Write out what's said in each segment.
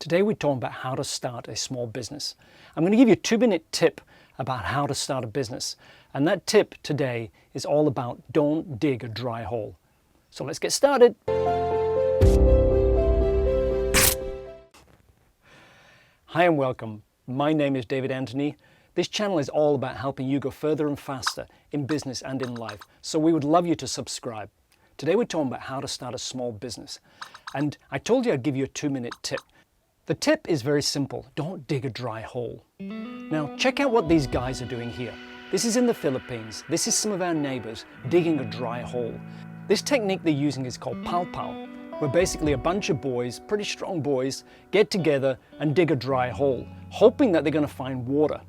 Today we're talking about how to start a small business. I'm going to give you a 2-minute tip about how to start a business. And that tip today is all about don't dig a dry hole. So let's get started. Hi and welcome. My name is David Anthony. This channel is all about helping you go further and faster in business and in life. So we would love you to subscribe. Today we're talking about how to start a small business. And I told you I'd give you a 2-minute tip. The tip is very simple. Don't dig a dry hole. Now check out what these guys are doing here. This is in the Philippines. This is some of our neighbors digging a dry hole. This technique they're using is called pow pow, where basically a bunch of boys, pretty strong boys, get together and dig a dry hole, hoping that they're going to find water.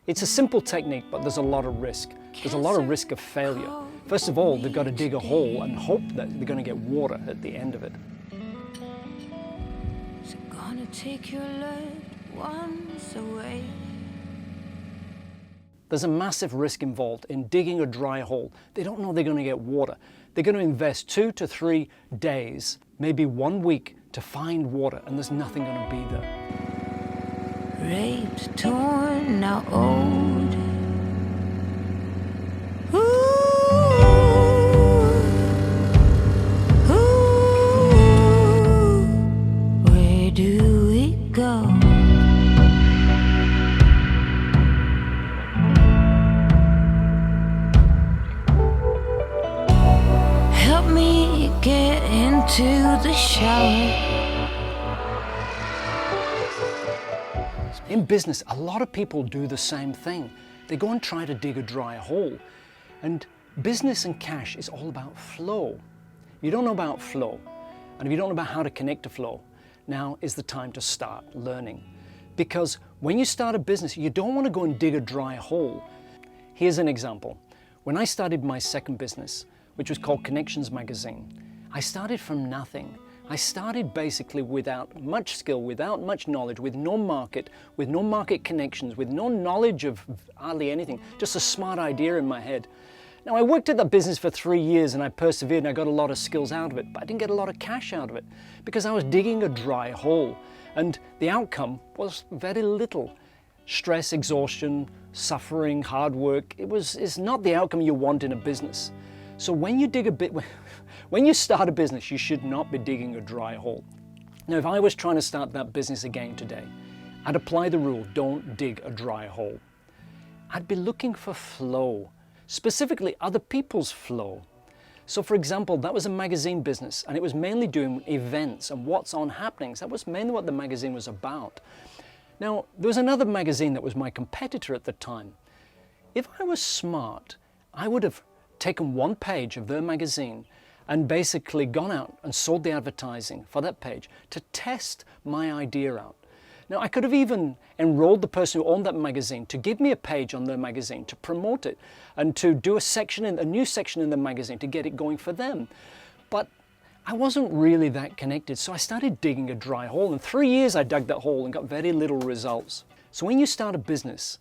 It's a simple technique, but there's a lot of risk. There's a lot of risk of failure. First of all, they've got to dig a hole and hope that they're going to get water at the end of it. Take your loved ones away. There's a massive risk involved in digging a dry hole. They don't know they're going to get water. They're going to invest 2 to 3 days, maybe 1 week to find water, and there's nothing going to be there. Raped, torn, now old. Go. Help me get into the shower. In business, a lot of people do the same thing. They go and try to dig a dry hole. And business and cash is all about flow. If you don't know about flow, and if you don't know about how to connect to flow, now is the time to start learning. Because when you start a business, you don't want to go and dig a dry hole. Here's an example. When I started my second business, which was called Connections Magazine, I started from nothing. I started basically without much skill, without much knowledge, with no market connections, with no knowledge of hardly anything, just a smart idea in my head. Now, I worked at that business for 3 years and I persevered and I got a lot of skills out of it, but I didn't get a lot of cash out of it because I was digging a dry hole, and the outcome was very little. Stress, exhaustion, suffering, hard work. It's not the outcome you want in a business. So when you start a business, you should not be digging a dry hole. Now, if I was trying to start that business again today, I'd apply the rule, don't dig a dry hole. I'd be looking for flow. Specifically other people's flow. So for example, that was a magazine business and it was mainly doing events and what's on happenings. That was mainly what the magazine was about. Now, there was another magazine that was my competitor at the time. If I was smart, I would have taken one page of their magazine and basically gone out and sold the advertising for that page to test my idea out. Now, I could have even enrolled the person who owned that magazine to give me a page on their magazine to promote it and to do a new section in the magazine to get it going for them. But I wasn't really that connected, so I started digging a dry hole. In 3 years, I dug that hole and got very little results. So when you start a business,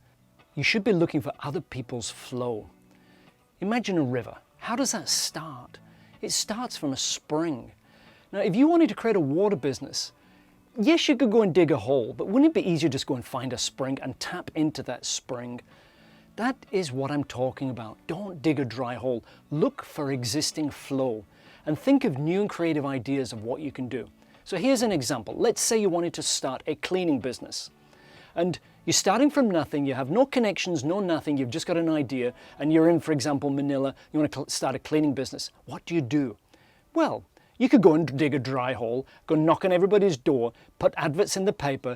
you should be looking for other people's flow. Imagine a river. How does that start? It starts from a spring. Now, if you wanted to create a water business, yes, you could go and dig a hole, but wouldn't it be easier just go and find a spring and tap into that spring? That is what I'm talking about. Don't dig a dry hole. Look for existing flow and think of new and creative ideas of what you can do. So here's an example. Let's say you wanted to start a cleaning business. And you're starting from nothing, you have no connections, no nothing, you've just got an idea, and you're in, for example, Manila, you want to start a cleaning business. What do you do? Well, you could go and dig a dry hole, go knock on everybody's door, put adverts in the paper,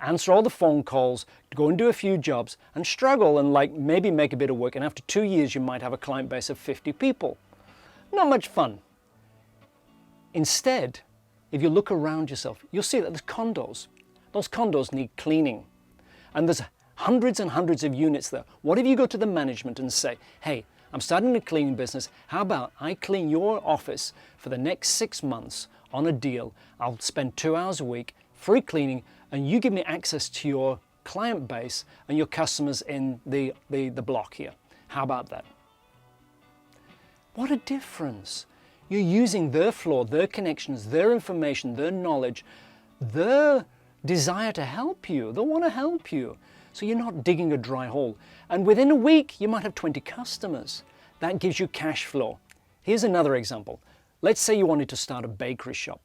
answer all the phone calls, go and do a few jobs, and struggle and maybe make a bit of work, and after 2 years you might have a client base of 50 people. Not much fun. Instead, if you look around yourself, you'll see that there's condos. Those condos need cleaning. And there's hundreds and hundreds of units there. What if you go to the management and say, hey, I'm starting a cleaning business. How about I clean your office for the next 6 months on a deal? I'll spend 2 hours a week, free cleaning, and you give me access to your client base and your customers in the block here. How about that? What a difference. You're using their flow, their connections, their information, their knowledge, their desire to help you. They want to help you. So you're not digging a dry hole. And within a week, you might have 20 customers. That gives you cash flow. Here's another example. Let's say you wanted to start a bakery shop.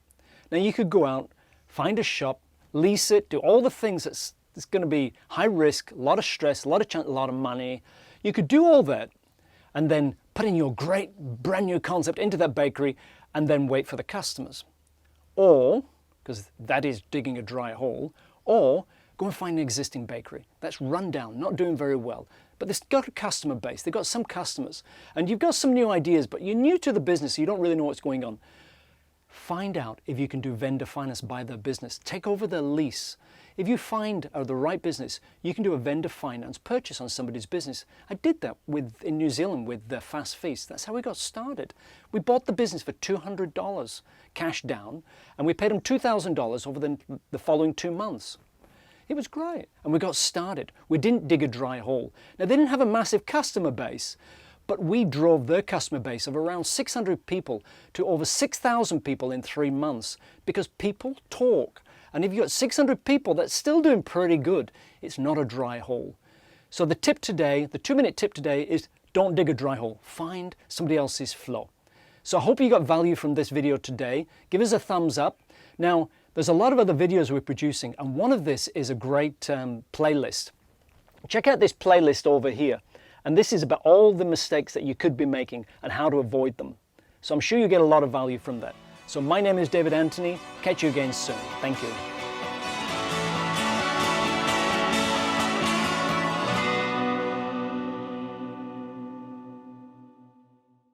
Now you could go out, find a shop, lease it, do all the things that's going to be high risk, a lot of stress, a lot of chance, a lot of money. You could do all that and then put in your great brand new concept into that bakery and then wait for the customers. Or, because that is digging a dry hole, or go and find an existing bakery that's run down, not doing very well, but they've got a customer base, they've got some customers, and you've got some new ideas, but you're new to the business, so you don't really know what's going on. Find out if you can do vendor finance by their business. Take over their lease. If you find the right business, you can do a vendor finance purchase on somebody's business. I did that in New Zealand with the Fast Feast. That's how we got started. We bought the business for $200 cash down, and we paid them $2,000 over the following 2 months. It was great, and we got started. We didn't dig a dry hole. Now, they didn't have a massive customer base, but we drove their customer base of around 600 people to over 6,000 people in 3 months, because people talk. And if you've got 600 people that's still doing pretty good, it's not a dry hole. So the tip today, the 2-minute tip today is don't dig a dry hole. Find somebody else's flow. So I hope you got value from this video today. Give us a thumbs up. Now, there's a lot of other videos we're producing, and one of this is a great playlist. Check out this playlist over here. And this is about all the mistakes that you could be making and how to avoid them. So I'm sure you get a lot of value from that. So my name is David Anthony. Catch you again soon. Thank you.